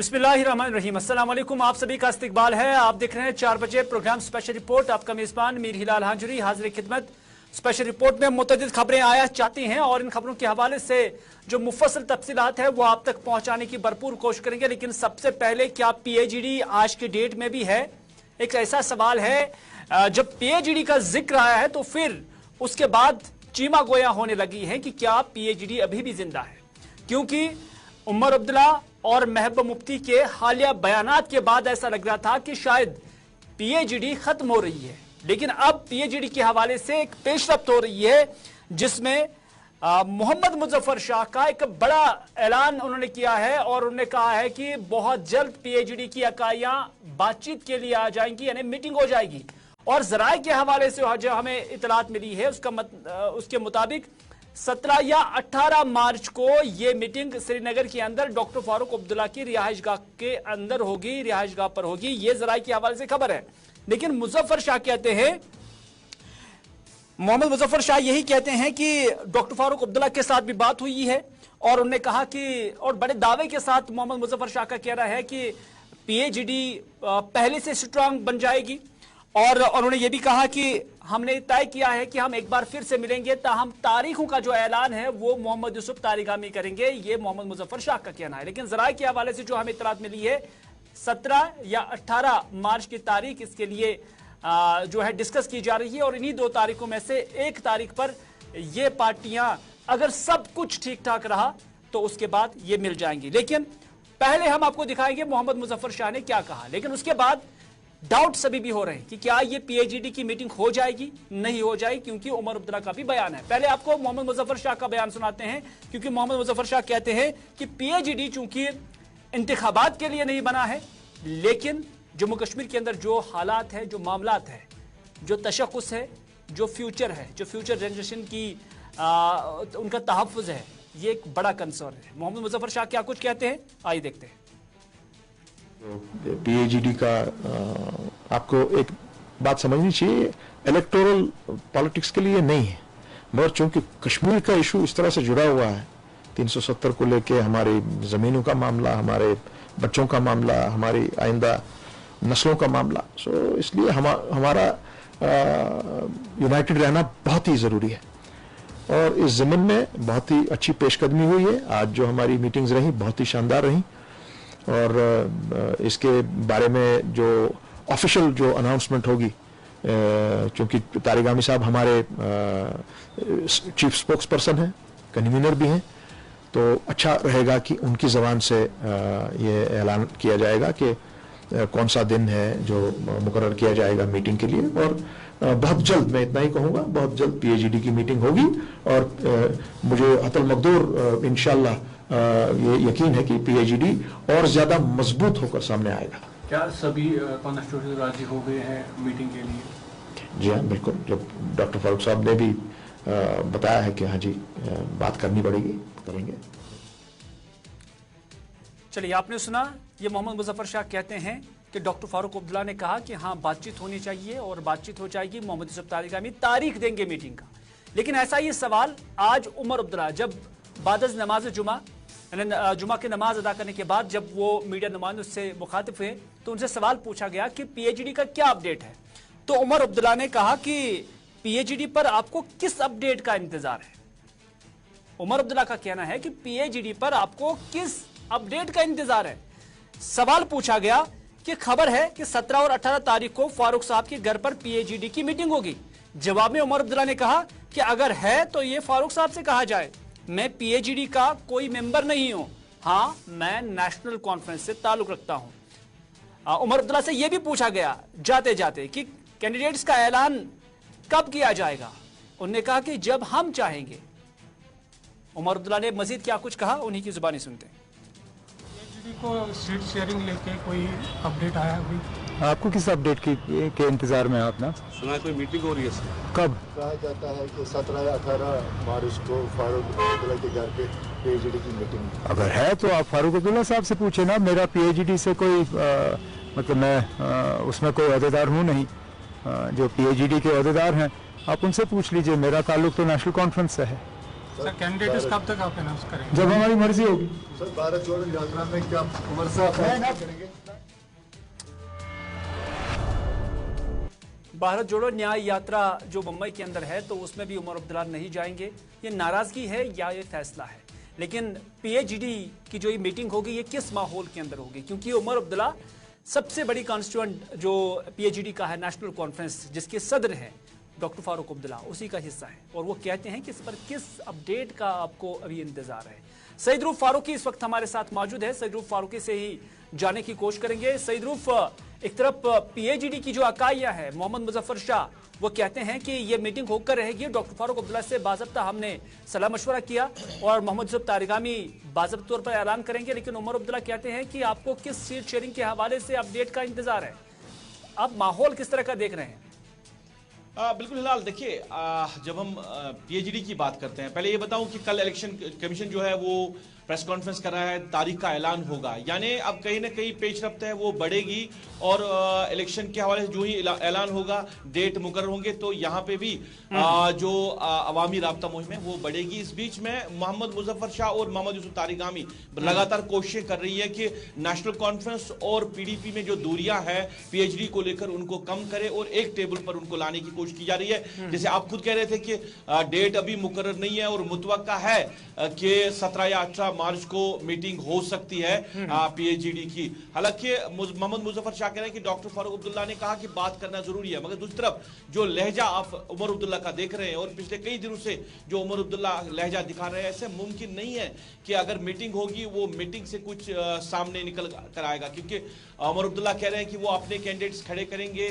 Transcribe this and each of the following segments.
बिस्मिल्लाहिर्रहमानिर्रहीम। अस्सलाम वालेकुम, आप सभी का इस्तकबाल है। आप देख रहे हैं 4 बजे प्रोग्राम स्पेशल रिपोर्ट। आपका मेजबान मीर हिलाल हांजुरी हाजिर खिदमत। स्पेशल रिपोर्ट में मुतअद्दिद खबरें आया चाहती हैं और इन खबरों के हवाले से जो मुफस्सल तफसीलात है वो आप तक पहुंचाने की भरपूर कोशिश करेंगे। लेकिन सबसे पहले, क्या PAGD आज के डेट में भी है? एक ऐसा सवाल है, जब PAGD का जिक्र आया है तो फिर उसके बाद चीमा गोया होने लगी है कि क्या PAGD अभी भी जिंदा है, क्योंकि उमर अब्दुल्ला और महबूबा मुफ्ती के हालिया बयानात के बाद ऐसा लग रहा था कि शायद PAGD खत्म हो रही है। लेकिन अब PAGD के हवाले से एक पेशरफ्त हो रही है जिसमें मोहम्मद मुजफ्फर शाह का एक बड़ा ऐलान उन्होंने किया है और उन्होंने कहा है कि बहुत जल्द PAGD की इकाइयां बातचीत के लिए आ जाएंगी, यानी मीटिंग हो जाएगी। और जराए के हवाले से जो हमें इतलात मिली है उसके मुताबिक 17 या 18 मार्च को यह मीटिंग श्रीनगर के अंदर डॉक्टर फारूक अब्दुल्ला की रिहाइशगाह के अंदर होगी, रिहाइशगाह पर होगी। यह जराए के हवाले से खबर है। लेकिन मुजफ्फर शाह कहते हैं, मोहम्मद मुजफ्फर शाह यही कहते हैं कि डॉक्टर फारूक अब्दुल्ला के साथ भी बात हुई है और उन्होंने कहा कि, और बड़े दावे के साथ मोहम्मद मुजफ्फर शाह का कहना है कि PAGD पहले से स्ट्रांग बन जाएगी। और उन्होंने ये भी कहा कि हमने तय किया है कि हम एक बार फिर से मिलेंगे, ताहम तारीखों का जो ऐलान है वो मोहम्मद यूसुफ तारिगामी करेंगे। ये मोहम्मद मुजफ्फर शाह का कहना है। लेकिन जराए के हवाले से जो हमें इत्तलात मिली है 17 या 18 मार्च की तारीख इसके लिए जो है डिस्कस की जा रही है और इन्हीं 2 तारीखों में से एक तारीख पर ये पार्टियां, अगर सब कुछ ठीक ठाक रहा तो उसके बाद ये मिल जाएंगी। लेकिन पहले हम आपको दिखाएंगे मोहम्मद मुजफ्फर शाह ने क्या कहा। लेकिन उसके बाद डाउट सभी भी हो रहे हैं कि क्या ये PAGD की मीटिंग हो जाएगी, नहीं हो जाएगी, क्योंकि उमर अब्दुल्ला का भी बयान है। पहले आपको मोहम्मद मुजफ्फर शाह का बयान सुनाते हैं, क्योंकि मोहम्मद मुजफ्फर शाह कहते हैं कि PAGD चूंकि इंतखाबात के लिए नहीं बना है, लेकिन जम्मू कश्मीर के अंदर जो हालात है, जो मामलात है, जो तशख़्ख़ुस है, जो फ्यूचर है, जो फ्यूचर जनरेशन की उनका तहफ़्फ़ुज़ है, ये एक बड़ा कंसर्न है। मोहम्मद मुजफ्फर शाह क्या कुछ कहते हैं, आइए देखते हैं। PAGD का आपको एक बात समझनी चाहिए, इलेक्टोरल पॉलिटिक्स के लिए नहीं है, मगर चूंकि कश्मीर का इशू इस तरह से जुड़ा हुआ है, 370 को लेके हमारी जमीनों का मामला, हमारे बच्चों का मामला, हमारी आइंदा नस्लों का मामला, सो इसलिए हमारा यूनाइटेड रहना बहुत ही जरूरी है। और इस ज़मीन में बहुत ही अच्छी पेशकदमी हुई है। आज जो हमारी मीटिंग्स रही बहुत ही शानदार रही और इसके बारे में जो ऑफिशियल जो अनाउंसमेंट होगी, चूंकि तारिगामी साहब हमारे चीफ स्पोक्स पर्सन हैं, कन्वीनर भी हैं, तो अच्छा रहेगा कि उनकी ज़बान से ये ऐलान किया जाएगा कि कौन सा दिन है जो मुकर्रर किया जाएगा मीटिंग के लिए। और बहुत जल्द, मैं इतना ही कहूँगा, बहुत जल्द PAGD की मीटिंग होगी और मुझे अतल मकदूर इंशाअल्लाह ये यकीन है कि PAGD और ज्यादा मजबूत होकर सामने आएगा। क्या सभी कॉन्स्टिट्यूएंसी राजी हो गए हैं मीटिंग के लिए? जी हाँ, बिल्कुल। जब डॉक्टर फारूक साहब ने भी बताया है कि हाँ जी बात करनी पड़ेगी, करेंगे। चलिए, आपने सुना, ये मोहम्मद मुजफ्फर शाह कहते हैं कि डॉक्टर फारूक अब्दुल्ला ने कहा कि हाँ बातचीत होनी चाहिए और बातचीत हो जाएगी। मोहम्मद यूसुफ तारिगामी तारीख देंगे मीटिंग का। लेकिन ऐसा ही सवाल आज उमर अब्दुल्ला जब बाद नमाज जुमा, जुमा की नमाज अदा करने के बाद जब वो मीडिया नुमाइंदों से मुखातिब हुए तो उनसे सवाल पूछा गया कि PAGD का क्या अपडेट है। तो उमर अब्दुल्ला ने कहा कि PAGD पर आपको किस अपडेट का इंतजार है। उमर अब्दुल्ला का कहना है कि PAGD पर आपको किस अपडेट का इंतजार है। सवाल पूछा गया कि खबर है कि 17 और 18 तारीख को फारूक साहब के घर पर PAGD की मीटिंग होगी। जवाब में उमर अब्दुल्ला ने कहा कि अगर है तो ये फारूक साहब से कहा जाए, मैं PAGD का कोई मेंबर नहीं हूं, हाँ मैं नेशनल कॉन्फ्रेंस से ताल्लुक रखता हूं। उमर अब्दुल्ला से यह भी पूछा गया जाते जाते कि कैंडिडेट्स का ऐलान कब किया जाएगा। उन्होंने कहा कि जब हम चाहेंगे। उमर अब्दुल्ला ने मजीद क्या कुछ कहा, उन्हीं की जुबानी सुनते हैं। PAGD को सीट शेयरिंग लेके कोई अपडेट आया अभी? आपको किस अपडेट के इंतजार में है? अपना सुना कोई मीटिंग हो रही है सर? कब? कहा जाता है कि 17 या 18 मार्च को फारूक अब्दुल्ला के घर पे PAGD की मीटिंग। अगर है तो आप फारूक अब्दुल्ला साहब से पूछे ना। मेरा PAGD से कोई मतलब मैं उसमें कोई अहदेदार हूँ नहीं। जो PAGD के अहदेदार हैं आप उनसे पूछ लीजिए। मेरा ताल्लुक तो नेशनल कॉन्फ्रेंस से है। सर कैंडिडेट्स कब तक आप अनाउंस करेंगे? जब हमारी मर्जी होगी। सर भारत जोड़ो यात्रा में क्या उमर साहब करेंगे? भारत जोड़ो न्याय यात्रा जो मुंबई के अंदर है तो उसमें भी उमर अब्दुल्ला नहीं जाएंगे। ये नाराजगी है या ये फैसला है? लेकिन पीएचडी की जो ये मीटिंग होगी ये किस माहौल के अंदर होगी? क्योंकि उमर अब्दुल्ला सबसे बड़ी कॉन्स्टिट्यूएंट जो पीएचडी का है नेशनल कॉन्फ्रेंस जिसके सदर हैं डॉक्टर फारूक अब्दुल्ला उसी का हिस्सा है और वो कहते हैं कि इस पर किस अपडेट का आपको अभी इंतजार है। सईद रूफ फारूकी इस वक्त हमारे साथ मौजूद है। सईद रूफ फारूकी से ही जाने की कोशिश करेंगे। सईद रूफ, एक तरफ पीएचडी की जो अकाइयां है मोहम्मद मुजफ्फर शाह वो कहते हैं कि ये मीटिंग होकर रहेगी। डॉक्टर फारूक अब्दुल्ला से बाज़ाब्ता हमने सलाह मशवरा किया और मोहम्मद यूसुफ तारिगामी बाज़ाब्ता तौर पर ऐलान करेंगे, लेकिन उमर अब्दुल्ला कहते हैं कि आपको किस सीट शेयरिंग के हवाले से अपडेट का इंतजार है? आप माहौल किस तरह का देख रहे हैं? बिल्कुल हिलाल, देखिए जब हम पीएचडी की बात करते हैं, पहले ये बताऊं कि कल इलेक्शन कमीशन जो है वो प्रेस कॉन्फ्रेंस कर रहा है, तारीख का ऐलान होगा, यानी अब कहीं ना कहीं पेश रफ्त है वो बढ़ेगी और इलेक्शन के हवाले से जो ही ऐलान होगा, डेट मुकर्रर होंगे तो यहाँ पे भी जो अवामी राब्ता मुहिम है वो बढ़ेगी। इस बीच में मोहम्मद मुजफ्फर शाह और मोहम्मद यूसुफ तारिगामी लगातार कोशिशें कर रही है कि नेशनल कॉन्फ्रेंस और पीडीपी में जो दूरियां है पीएचडी को लेकर उनको कम करे और एक टेबल पर उनको लाने की कोशिश की जा रही है। जैसे आप खुद कह रहे थे कि डेट अभी मुकर्रर नहीं है और मुतवक्का है कि 17 या 18 मार्च को मीटिंग हो सकती है पीएचडी की। हालांकि मोहम्मद मुजफ्फर शाह कह रहे हैं कि डॉक्टर फारूक अब्दुल्ला ने कहा कि बात करना जरूरी है, मगर दूसरी तरफ जो लहजा आप उमर अब्दुल्ला का देख रहे हैं और पिछले कई दिनों से जो उमर अब्दुल्ला लहजा दिखा रहे हैं, ऐसे मुमकिन नहीं है कि अगर मीटिंग होगी वो मीटिंग से कुछ सामने निकल कर आएगा, क्योंकि उमर अब्दुल्ला कह रहे हैं कि वो अपने कैंडिडेट्स खड़े करेंगे।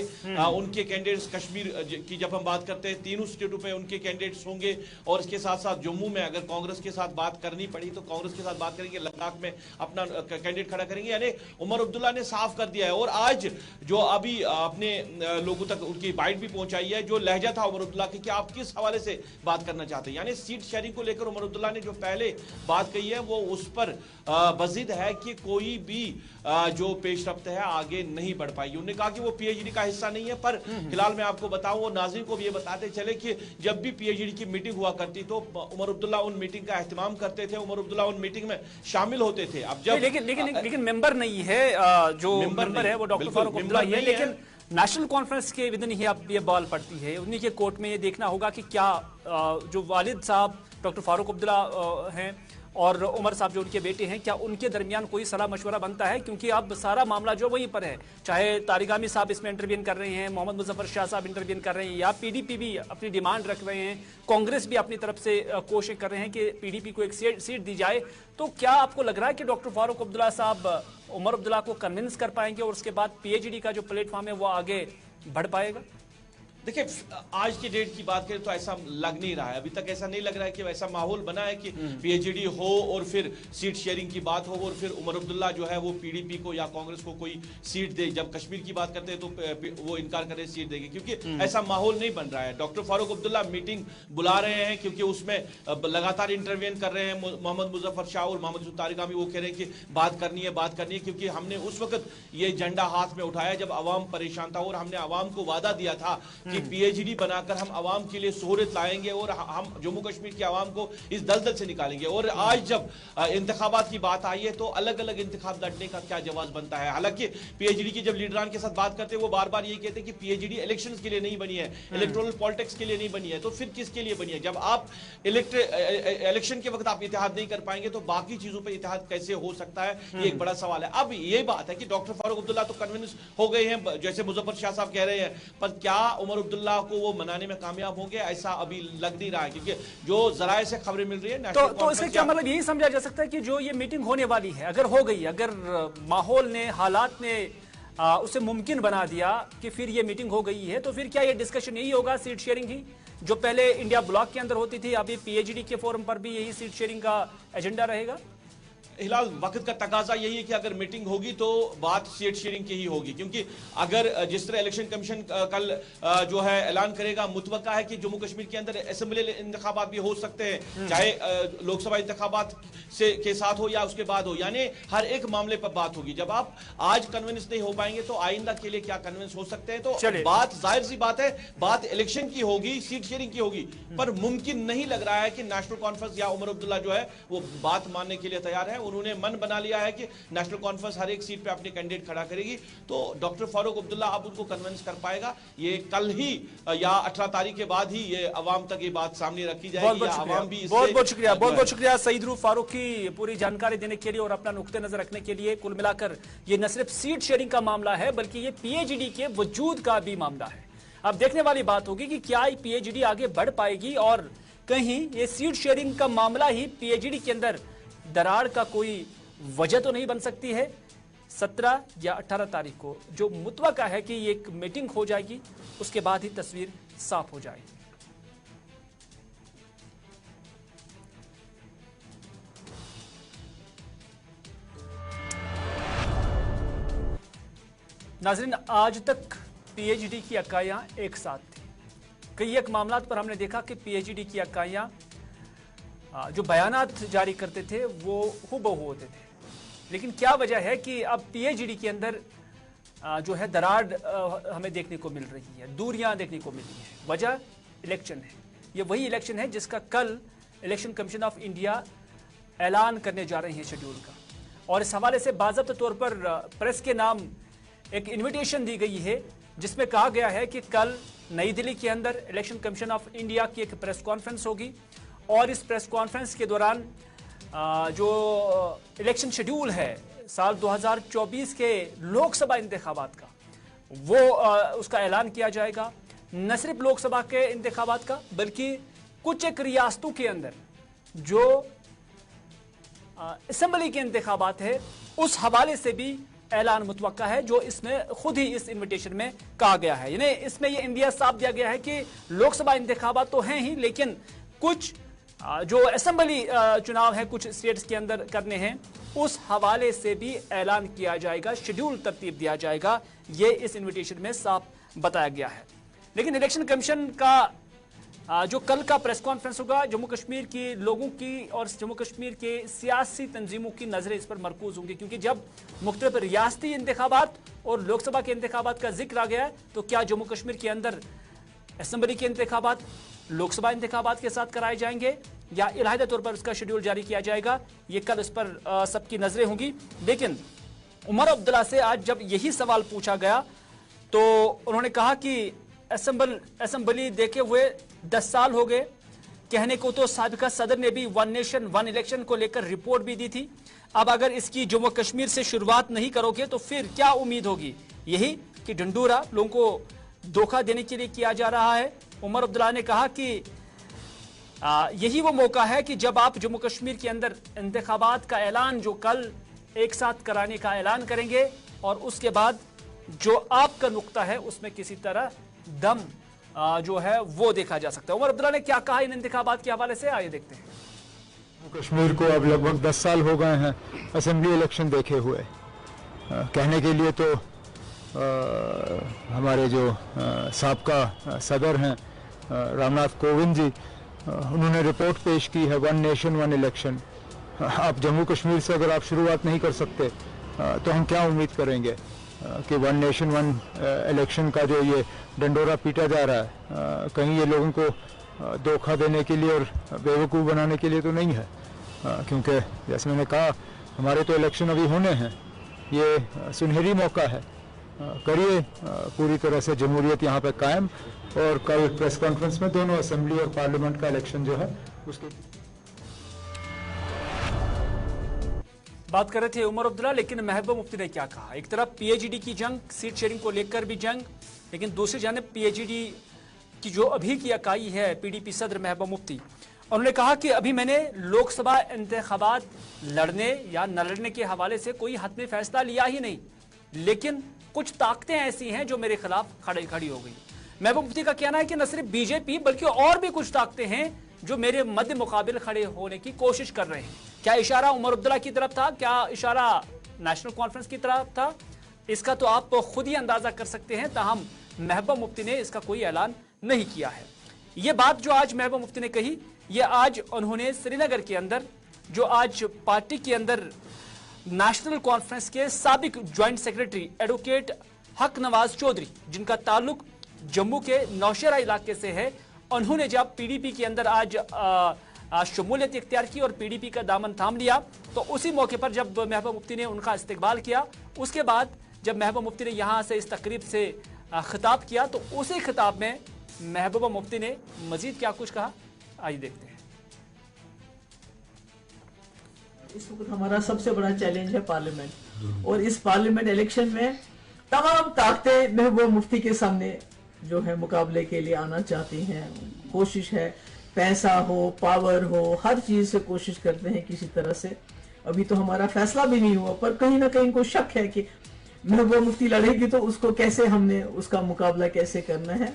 उनके कैंडिडेट्स कश्मीर की जब हम बात करते हैं तीनों स्टेटों पे उनके कैंडिडेट्स होंगे और इसके साथ साथ जम्मू में अगर कांग्रेस के साथ बात करनी पड़ी तो कांग्रेस के साथ बात करेंगे, लद्दाख में अपना कैंडिडेट खड़ा करेंगे। यानी उमर अब्दुल्ला ने साफ कर दिया है और आज जो अभी अपने लोगों तक उनकी बाइट भी पहुंचाई है, जो लहजा था उमर अब्दुल्ला की कि आप किस हवाले से बात करना चाहते हैं, यानी सीट शेयरिंग को लेकर उमर अब्दुल्ला ने जो पहले बात कही है वो उस पर बजिद है कि कोई भी जो पेशरफ्त है आगे नहीं बढ़ पाएगी। उन्होंने कहा कि वो पीएचडी का हिस्सा नहीं है, पर फिलहाल मैं आपको बताऊं और नाज़रीन को भी ये बताते चले कि जब भी पीएचडी की मीटिंग हुआ करती तो उमर अब्दुल्ला उन मीटिंग का एहतमाम करते थे, उमर अब्दुल्ला उन मीटिंग में शामिल होते थे। अब जब लेकिन मेंबर नहीं है, जो मेंबर है वो डॉक्टर फारूक अब्दुल्ला ही है, लेकिन नेशनल कॉन्फ्रेंस के विदिन ही अब ये बॉल पड़ती है। उन्हीं के कोर्ट में ये देखना होगा कि क्या जो वालिद साहब डॉक्टर फारूक अब्दुल्ला हैं और उमर साहब जो उनके बेटे हैं, क्या उनके दरमियान कोई सलाह मशवरा बनता है? क्योंकि अब सारा मामला जो वहीं पर है, चाहे तारिगामी साहब इसमें इंटरवीन कर रहे हैं, मोहम्मद मुजफ्फर शाह साहब इंटरवीन कर रहे हैं, या पीडीपी भी अपनी डिमांड रख रहे हैं, कांग्रेस भी अपनी तरफ से कोशिश कर रहे हैं कि पीडीपी को एक सीट दी जाए, तो क्या आपको लग रहा है कि डॉक्टर फारूक अब्दुल्ला साहब उमर अब्दुल्ला को कन्विंस कर पाएंगे और उसके बाद पीएचडी का जो प्लेटफॉर्म है वो आगे बढ़ पाएगा? देखिए, आज की डेट की बात करें तो ऐसा लग नहीं रहा है, अभी तक ऐसा नहीं लग रहा है कि वैसा माहौल बना है कि पीएचडी हो और फिर सीट शेयरिंग की बात हो और फिर उमर अब्दुल्ला जो है वो पीडीपी को या कांग्रेस को कोई सीट दे। जब कश्मीर की बात करते हैं तो वो इनकार कर रहे हैं सीट देंगे, क्योंकि ऐसा माहौल नहीं बन रहा है। डॉक्टर फारूक अब्दुल्ला मीटिंग बुला रहे हैं क्योंकि उसमें लगातार इंटरवेन कर रहे हैं मोहम्मद मुजफ्फर शाह और मोहम्मद यूसुफ तारिगामी। वो कह रहे हैं कि बात करनी है, क्योंकि हमने उस वक्त ये झंडा हाथ में उठाया जब अवाम परेशान था और हमने अवाम को वादा दिया था कि पीएचडी बनाकर हम आवाम के लिए सहूलियत लाएंगे और हम जम्मू कश्मीर की आवाम को इस दलदल से निकालेंगे। और आज जब इंतखाबात की बात आई है तो अलग अलग इंतखाब लड़ने का क्या जवाब बनता है। हालांकि पीएचडी के जब लीडरान के साथ बात करते हैं वो बार बार ये कहते हैं कि पीएचडी इलेक्शंस के लिए नहीं बनी है, इलेक्टोरल पॉलिटिक्स के लिए नहीं बनी है, तो फिर किसके लिए बनी है? जब आप इलेक्शन के वक्त आप इत्तेहाद नहीं कर पाएंगे तो बाकी चीजों पर इत्तेहाद कैसे हो सकता है, ये एक बड़ा सवाल है। अब ये बात है कि डॉक्टर फारूक अब्दुल्ला तो कन्विंस हो गए हैं जैसे मुजफ्फर शाह साहब कह रहे हैं, पर क्या उमर अब्दुल्ला को वो मनाने में कामयाब होंगे? ऐसा अभी लग नहीं रहा है, क्योंकि जो जराये से खबरें मिल रही है तो इसका क्या मतलब यही समझा जा सकता है कि जो ये मीटिंग होने वाली है अगर हो गई, अगर माहौल ने, हालात ने उसे मुमकिन बना दिया कि फिर ये मीटिंग हो गई है, तो फिर क्या ये डिस्कशन यही होगा सीट शेयरिंग की, जो पहले इंडिया ब्लॉक के अंदर होती थी, अभी पीएचडी के फोरम पर भी यही सीट शेयरिंग का एजेंडा रहेगा? हिलाल वक्त का तकाजा यही है कि अगर मीटिंग होगी तो बात सीट शेयरिंग की ही होगी, क्योंकि अगर जिस तरह इलेक्शन कमीशन कल जो है ऐलान करेगा, मुतवक्का है कि जम्मू कश्मीर के अंदर असेंबली इंतखाबात भी हो सकते हैं, चाहे लोकसभा इंतखाबात के साथ हो या उसके बाद हो, यानी हर एक मामले पर बात होगी। जब आप आज कन्विंस नहीं हो पाएंगे तो आइंदा के लिए क्या कन्विंस हो सकते हैं? तो बात जाहिर सी बात है, बात इलेक्शन की होगी, सीट शेयरिंग की होगी, पर मुमकिन नहीं लग रहा है कि नेशनल कॉन्फ्रेंस या उमर अब्दुल्ला जो है वो बात मानने के लिए तैयार है। उन्होंने मन बना लिया है कि नेशनल कॉन्फ्रेंस हर एक सीट पे अपने कैंडिडेट खड़ा करेगी, तो डॉक्टर फारूक अब्दुल्ला अब उनको कन्विंस कर पाएगा। ये कल ही या 18 तारीख के बाद ही ये अवाम तक ये बात सामने रखी जाएगी। बहुत बहुत शुक्रिया सईद रूफ फारूक की पूरी जानकारी देने के लिए और अपना नुक्ते नजर रखने के लिए। कुल मिलाकर ये न सिर्फ सीट शेयरिंग का मामला है बल्कि ये पीएचडी के वजूद का भी मामला है। अब देखने वाली बात होगी कि क्या पीएचडी आगे बढ़ पाएगी और कहीं ये सीट शेयरिंग का मामला ही पीएचडी के अंदर दरार का कोई वजह तो नहीं बन सकती है। 17 या 18 तारीख को जो मुतवक्का है कि एक मीटिंग हो जाएगी, उसके बाद ही तस्वीर साफ हो जाएगी। नाज़रीन, आज तक पीएचडी की इकाइयां एक साथ थी। कई एक मामलों पर हमने देखा कि पीएचडी की इकाइयां जो बयानात जारी करते थे वो हुबहू होते थे, लेकिन क्या वजह है कि अब पीएचडी के अंदर जो है दरार हमें देखने को मिल रही है, दूरियां देखने को मिल रही है। वजह इलेक्शन है। ये वही इलेक्शन है जिसका कल इलेक्शन कमीशन ऑफ इंडिया ऐलान करने जा रहे हैं शेड्यूल का, और इस हवाले से बाज़ाब्ता तौर पर प्रेस के नाम एक इन्विटेशन दी गई है जिसमें कहा गया है कि कल नई दिल्ली के अंदर इलेक्शन कमीशन ऑफ इंडिया की एक प्रेस कॉन्फ्रेंस होगी और इस प्रेस कॉन्फ्रेंस के दौरान जो इलेक्शन शेड्यूल है साल 2024 के लोकसभा इंतखाबात का वो उसका ऐलान किया जाएगा। न सिर्फ लोकसभा के इंतखाबात का बल्कि कुछ एक रियासतों के अंदर जो असेंबली के इंतखाबात है उस हवाले से भी ऐलान मुतवक्का है, जो इसमें खुद ही इस इन्विटेशन में कहा गया है। यानी इसमें यह इंडिया साफ दिया गया है कि लोकसभा इंतखाबात तो हैं ही, लेकिन कुछ जो असेंबली चुनाव है कुछ स्टेट्स के अंदर करने हैं, उस हवाले से भी ऐलान किया जाएगा, शेड्यूल तरतीब दिया जाएगा। ये इस इन्विटेशन में साफ बताया गया है। लेकिन इलेक्शन कमीशन का जो कल का प्रेस कॉन्फ्रेंस होगा, जम्मू कश्मीर के लोगों की और जम्मू कश्मीर के सियासी तंजीमों की नजरें इस पर मरकूज होंगी, क्योंकि जब मुख्तलिफ रियासती इंतखाबात और लोकसभा के इंतखाबात का जिक्र आ गया है तो क्या जम्मू कश्मीर के अंदर असेंबली के इंतखाबात लोकसभा इंतखाबात के साथ कराए जाएंगे या इलाहिदा तौर पर उसका शेड्यूल जारी किया जाएगा? ये कल इस पर सबकी नजरें होंगी। लेकिन उमर अब्दुल्ला से आज जब यही सवाल पूछा गया तो उन्होंने कहा कि असेंबली देखे हुए 10 साल हो गए। कहने को तो साबिका सदर ने भी वन नेशन वन इलेक्शन को लेकर रिपोर्ट भी दी थी। अब अगर इसकी जम्मू कश्मीर से शुरुआत नहीं करोगे तो फिर क्या उम्मीद होगी? यही कि ढंडूरा लोगों को धोखा देने के लिए किया जा रहा है। उमर अब्दुल्ला ने कहा कि यही वो मौका है कि जब आप जम्मू कश्मीर के अंदर इंतखाबात का ऐलान जो कल एक साथ कराने का ऐलान करेंगे और उसके बाद जो आपका नुक्ता है उसमें किसी तरह दम जो है वो देखा जा सकता है। उमर अब्दुल्ला ने क्या कहा इन इंतखाबात के हवाले से, आइए देखते हैं। कश्मीर को अब लगभग 10 साल हो गए हैं असेंबली इलेक्शन देखे हुए। कहने के लिए तो हमारे जो साबका सदर हैं रामनाथ कोविंद जी, उन्होंने रिपोर्ट पेश की है वन नेशन वन इलेक्शन। आप जम्मू कश्मीर से अगर आप शुरुआत नहीं कर सकते तो हम क्या उम्मीद करेंगे कि वन नेशन वन इलेक्शन का जो ये डंडोरा पीटा जा रहा है कहीं ये लोगों को धोखा देने के लिए और बेवकूफ़ बनाने के लिए तो नहीं है। क्योंकि जैसे मैंने कहा हमारे तो इलेक्शन अभी होने हैं, ये सुनहरी मौका है। करिए पूरी तरह से जमहूरियत यहाँ पे कायम, और कल प्रेस कॉन्फ्रेंस में दोनों असेंबली और पार्लियामेंट का इलेक्शन जो है उसके बात कर रहे थे उमर अब्दुल्ला। लेकिन महबूबा मुफ्ती ने क्या कहा? एक तरफ पीएचडी की जंग, सीट शेयरिंग को लेकर भी जंग, लेकिन दूसरी जानिब पीएचडी की जो अभी की इकाई है पीडीपी सदर महबूबा मुफ्ती, उन्होंने कहा कि अभी मैंने लोकसभा इंतखाबात लड़ने या न लड़ने के हवाले से कोई हतमी फैसला लिया ही नहीं, लेकिन कुछ ताकतें ऐसी हैं जो मेरे खिलाफ खड़ी हो गई। महबूबा मुफ्ती का कहना है कि न सिर्फ बीजेपी बल्कि और भी कुछ ताकतें हैं जो मेरे मध्य मुकाबिल खड़े होने की कोशिश कर रहे हैं। क्या इशारा उमर अब्दुल्ला की तरफ था, क्या इशारा नेशनल कॉन्फ्रेंस की तरफ था, इसका तो आप खुद ही अंदाजा कर सकते हैं। ताहम महबूबा मुफ्ती ने इसका कोई ऐलान नहीं किया है। ये बात जो आज महबूबा मुफ्ती ने कही, ये आज उन्होंने श्रीनगर के अंदर, जो आज पार्टी के अंदर नेशनल कॉन्फ्रेंस के साबिक ज्वाइंट सेक्रेटरी एडवोकेट हक नवाज चौधरी, जिनका ताल्लुक जम्मू के नौशेरा इलाके से है, उन्होंने जब पीडीपी के अंदर आज शमूलियत इख्तियार की और पीडीपी का दामन थाम लिया, तो उसी मौके पर जब महबूबा मुफ्ती ने उनका इस्तकबाल किया, उसके बाद जब महबूबा मुफ्ती ने यहाँ से इस तकरीब से खिताब किया, तो उसी खिताब में महबूबा मुफ्ती ने मजीद क्या कुछ कहा, आइए देखते हैं। इस वक्त हमारा सबसे बड़ा चैलेंज है पार्लियामेंट, और इस पार्लियामेंट इलेक्शन में तमाम ताकतें महबूबा मुफ्ती के सामने जो है मुकाबले के लिए आना चाहती हैं। कोशिश है, पैसा हो, पावर हो, हर चीज से कोशिश करते हैं किसी तरह से। अभी तो हमारा फैसला भी नहीं हुआ, पर कहीं ना कहीं इनको शक है कि महबूबा मुफ्ती लड़ेगी तो उसको कैसे, हमने उसका मुकाबला कैसे करना है।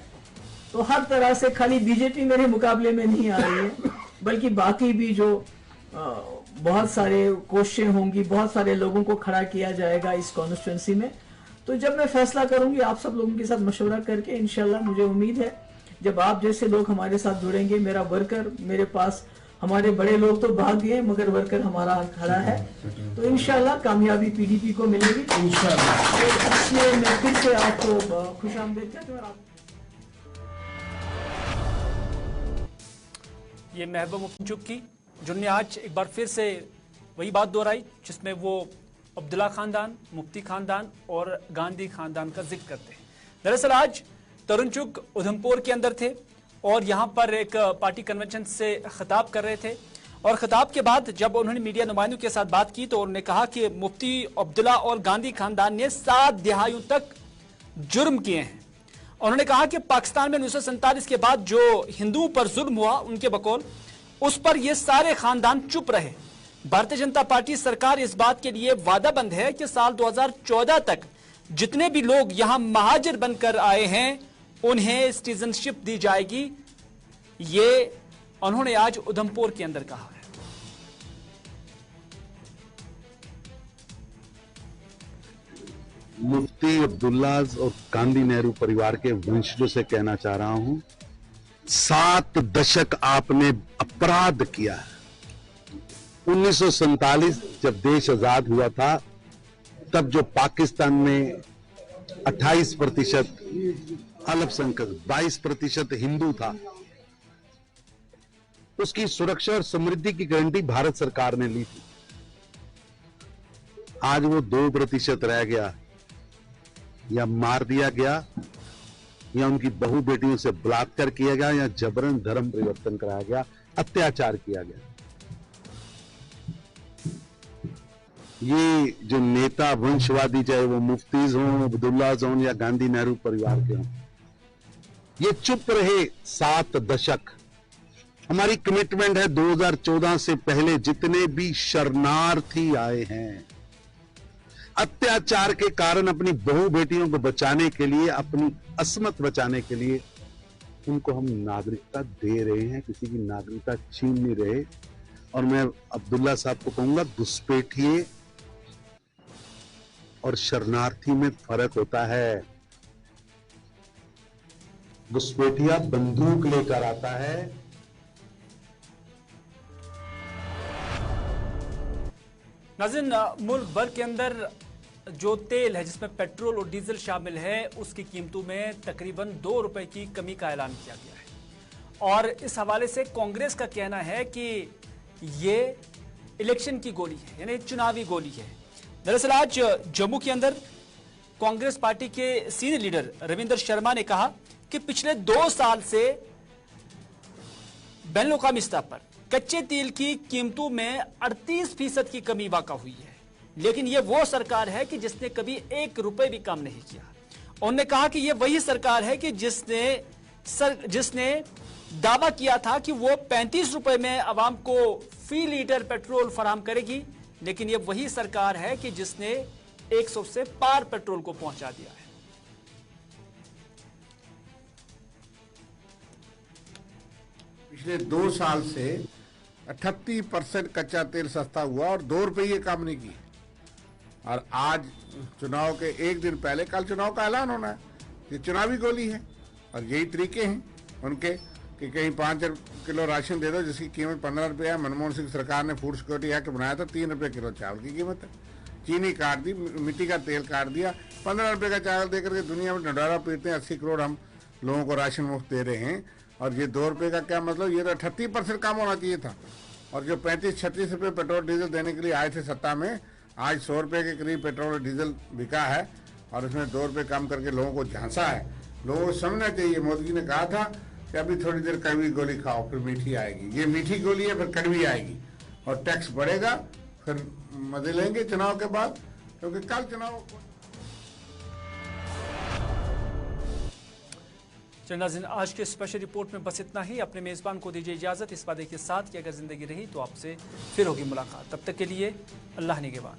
तो हर तरह से खाली बीजेपी मेरे मुकाबले में नहीं आ रही है, बल्कि बाकी भी जो बहुत सारे कोशिशें होंगी, बहुत सारे लोगों को खड़ा किया जाएगा इस कॉन्स्टिट्यूंसी में। तो जब मैं फैसला करूंगी आप सब लोगों के साथ मशवरा करके, इंशाल्लाह मुझे उम्मीद है जब आप जैसे लोग हमारे साथ जुड़ेंगे, मेरा वर्कर, मेरे पास हमारे बड़े लोग तो भाग गए मगर वर्कर हमारा खड़ा है, तो इंशाल्लाह कामयाबी पीडीपी को मिलेगी इंशाल्लाह। इसलिए मैं फिर से आपको खुशामदीद कहता हूं। ये महबूबा मुफ्ती चुप्की जिन्होंने आज एक बार फिर से वही बात दोहराई जिसमें वो अब्दुल्ला खानदान, मुफ्ती खानदान और गांधी खानदान का जिक्र करते हैं। दरअसल आज तरुण चुग उधमपुर के अंदर थे और यहाँ पर एक पार्टी कन्वेंशन से खिताब कर रहे थे, और खिताब के बाद जब उन्होंने मीडिया नुमाइंदों के साथ बात की तो उन्होंने कहा कि मुफ्ती अब्दुल्ला और गांधी खानदान ने 7 दिहाइयों तक जुर्म किए हैं। उन्होंने कहा कि पाकिस्तान में 1947 के बाद जो हिंदुओं पर जुल्म हुआ, उनके बकौल उस पर ये सारे खानदान चुप रहे। भारतीय जनता पार्टी सरकार इस बात के लिए वादाबंद है कि साल 2014 तक जितने भी लोग यहां महाजिर बनकर आए हैं उन्हें सिटीजनशिप दी जाएगी। ये उन्होंने आज उधमपुर के अंदर कहा है। मुफ्ती अब्दुल्ला और गांधी नेहरू परिवार के वंशजों से कहना चाह रहा हूं, 7 दशक आपने अपराध किया है। 1947 जब देश आजाद हुआ था, तब जो पाकिस्तान में 28% अल्पसंख्यक, 22% हिंदू था, उसकी सुरक्षा और समृद्धि की गारंटी भारत सरकार ने ली थी। आज वो 2% रह गया, या मार दिया गया, या उनकी बहू बेटियों से बलात्कार किया गया, या जबरन धर्म परिवर्तन कराया गया, अत्याचार किया गया। ये जो नेता वंशवादी, चाहे वो मुफ्तीज हों, अब्दुल्लाज हों या गांधी नेहरू परिवार के हों, ये चुप रहे 7 दशक। हमारी कमिटमेंट है 2014 से पहले जितने भी शरणार्थी आए हैं, अत्याचार के कारण अपनी बहू बेटियों को बचाने के लिए, अपनी असमत बचाने के लिए, उनको हम नागरिकता दे रहे हैं, किसी की नागरिकता छीन नहीं रहे। और मैं अब्दुल्ला साहब को कहूंगा, घुसपैठिए और शरणार्थी में फर्क होता है। घुसपैठिया बंदूक लेकर आता है। नाज़रीन, मुल्क भर के अंदर जो तेल है जिसमें पेट्रोल और डीजल शामिल है, उसकी कीमतों में तकरीबन 2 रुपए की कमी का ऐलान किया गया है। और इस हवाले से कांग्रेस का कहना है कि ये इलेक्शन की गोली है, यानी चुनावी गोली है। दरअसल आज जम्मू के अंदर कांग्रेस पार्टी के सीनियर लीडर रविंदर शर्मा ने कहा कि पिछले 2 साल से बैनुल-अक़वामी स्तर पर कच्चे तेल की कीमतों में 38% की कमी वाक़ा हुई है, लेकिन यह वो सरकार है कि जिसने कभी 1 रुपए भी कम नहीं किया। उन्होंने कहा कि यह वही सरकार है कि जिसने दावा किया था कि वो 35 रुपए में आवाम को फी लीटर पेट्रोल फराहम करेगी, लेकिन यह वही सरकार है कि जिसने 100 से पार पेट्रोल को पहुंचा दिया है। पिछले 2 साल से 38% कच्चा तेल सस्ता हुआ और 2 रुपये ये काम नहीं किए। और आज चुनाव के 1 दिन पहले, कल चुनाव का ऐलान होना है, ये चुनावी गोली है और यही तरीके हैं उनके कि कहीं 5 किलो राशन दे दो जिसकी कीमत 15 रुपये है। मनमोहन सिंह सरकार ने फूड सिक्योरिटी एक्ट बनाया था, 3 रुपये किलो चावल की कीमत है। चीनी काट दी, मिट्टी का तेल काट दिया, 15 रुपये का चावल देकर के दुनिया में ढंढारा पीटते हैं। 80 करोड़ हम लोगों को राशन मुफ्त दे रहे हैं और ये 2 रुपये का क्या मतलब? ये तो 38% कम होना चाहिए था। और जो 35-36 रुपये पेट्रोल डीजल देने के लिए आए थे सत्ता में, आज 100 रुपये के करीब पेट्रोल और डीजल बिका है और इसमें 2 रुपये कम करके लोगों को झांसा है। लोगों को समझना चाहिए, मोदी जी ने कहा था कि अभी थोड़ी देर कड़वी गोली खाओ फिर मीठी आएगी। ये मीठी गोली है, फिर कड़वी आएगी और टैक्स बढ़ेगा, फिर मजे लेंगे चुनाव के बाद, क्योंकि कल चुनाव। नाज़रीन, आज के स्पेशल रिपोर्ट में बस इतना ही। अपने मेज़बान को दीजिए इजाज़त इस वादे के साथ कि अगर ज़िंदगी रही तो आपसे फिर होगी मुलाकात। तब तक के लिए अल्लाह निगहबान।